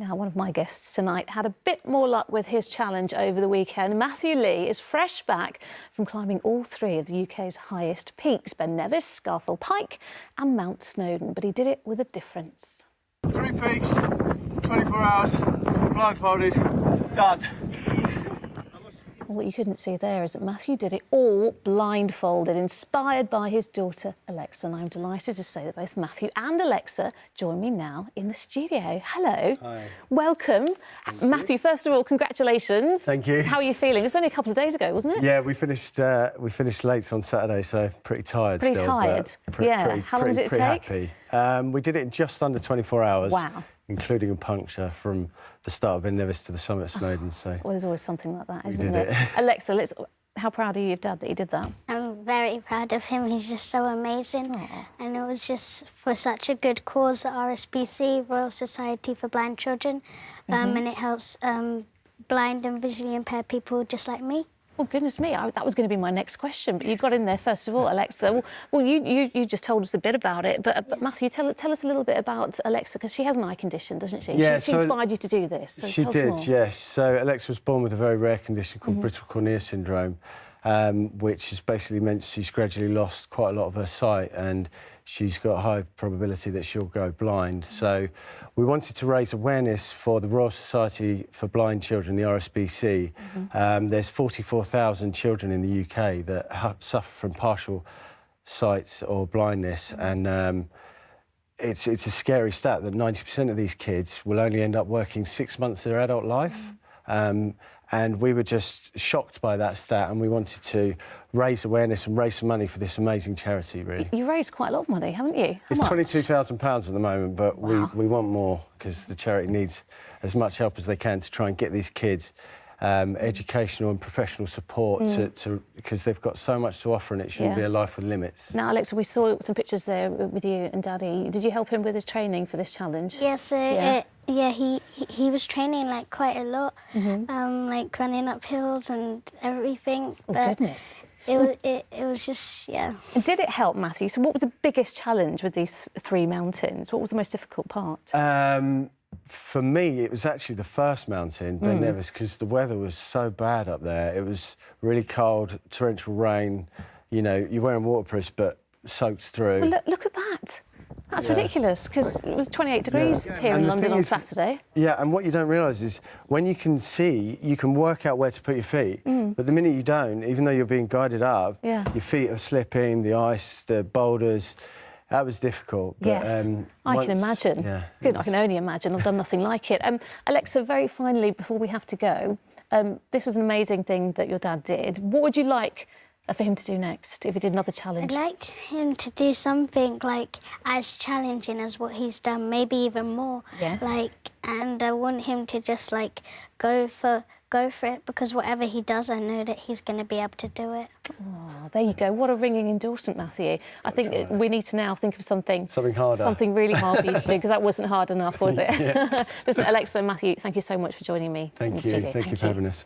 Now, one of my guests tonight had a bit more luck with his challenge over the weekend. Matthew Lee is fresh back from climbing all three of the UK's highest peaks, Ben Nevis, Scafell Pike and Mount Snowdon, but he did it with a difference. 3 peaks, 24 hours, blindfolded, done. What you couldn't see there is that Matthew did it all blindfolded, inspired by his daughter Alexa. And I'm delighted to say that both Matthew and Alexa join me now in the studio. Hello. Hi. Welcome. Matthew, first of all, congratulations. Thank you. How are you feeling? It was only a couple of days ago, wasn't it? Yeah, we finished late on Saturday, so pretty tired. Pretty tired. Yeah. How long did it take? Happy. We did it in just under 24 hours. Wow. Including a puncture from the start of Ben Nevis to the summit of Snowdon. So well, there's always something like that, isn't there? Alexa, how proud are you of Dad that he did that? I'm very proud of him. He's just so amazing. Aww. And it was just for such a good cause, the RSBC, Royal Society for Blind Children, and it helps blind and visually impaired people just like me. Well, goodness me, that was going to be my next question, but you got in there first of all, Alexa. Well, you just told us a bit about it, but Matthew, tell us a little bit about Alexa, because she has an eye condition, doesn't she? Yeah, she inspired you to do this. So she tell us more. did, yes. So Alexa was born with a very rare condition called brittle cornea syndrome, which has basically meant she's gradually lost quite a lot of her sight, and she's got a high probability that she'll go blind. So we wanted to raise awareness for the Royal Society for Blind Children, the RSBC. There's 44,000 children in the UK that suffer from partial sight or blindness, and it's a scary stat that 90% of these kids will only end up working 6 months of their adult life. And we were just shocked by that stat, and we wanted to raise awareness and raise some money for this amazing charity, really. You raised quite a lot of money, haven't you? It's £22,000 at the moment, but wow. we want more, because the charity needs as much help as they can to try and get these kids educational and professional support because they've got so much to offer, and it shouldn't be a life with limits. Now, Alexa, we saw some pictures there with you and Daddy. Did you help him with his training for this challenge? Yes, he was training like quite a lot, like running up hills and everything. Oh, but goodness. It was just, yeah. And did it help, Matthew? So what was the biggest challenge with these three mountains? What was the most difficult part? For me, it was actually the first mountain, Ben Nevis, because the weather was so bad up there. It was really cold, torrential rain. You know, you're wearing waterproofs, but soaked through. Well, look at that. That's ridiculous, because it was 28 degrees here in London on Saturday. Yeah, and what you don't realise is when you can see, you can work out where to put your feet. But the minute you don't, even though you're being guided up, your feet are slipping, the ice, the boulders. That was difficult. But, yes, I can imagine. Yeah, good, I can only imagine. I've done nothing like it. Alexa, very finally, before we have to go, this was an amazing thing that your dad did. What would you like for him to do next, if he did another challenge? I'd like him to do something like as challenging as what he's done, maybe even more. Yes. And I want him to just like go for it, because whatever he does, I know that he's going to be able to do it. Oh, there you go. What a ringing endorsement, Matthew. I think we need to now think of something harder. Something really hard for you to do, because that wasn't hard enough, was it? Listen, Alexa and Matthew, thank you so much for joining me in the studio. Thank you for having us.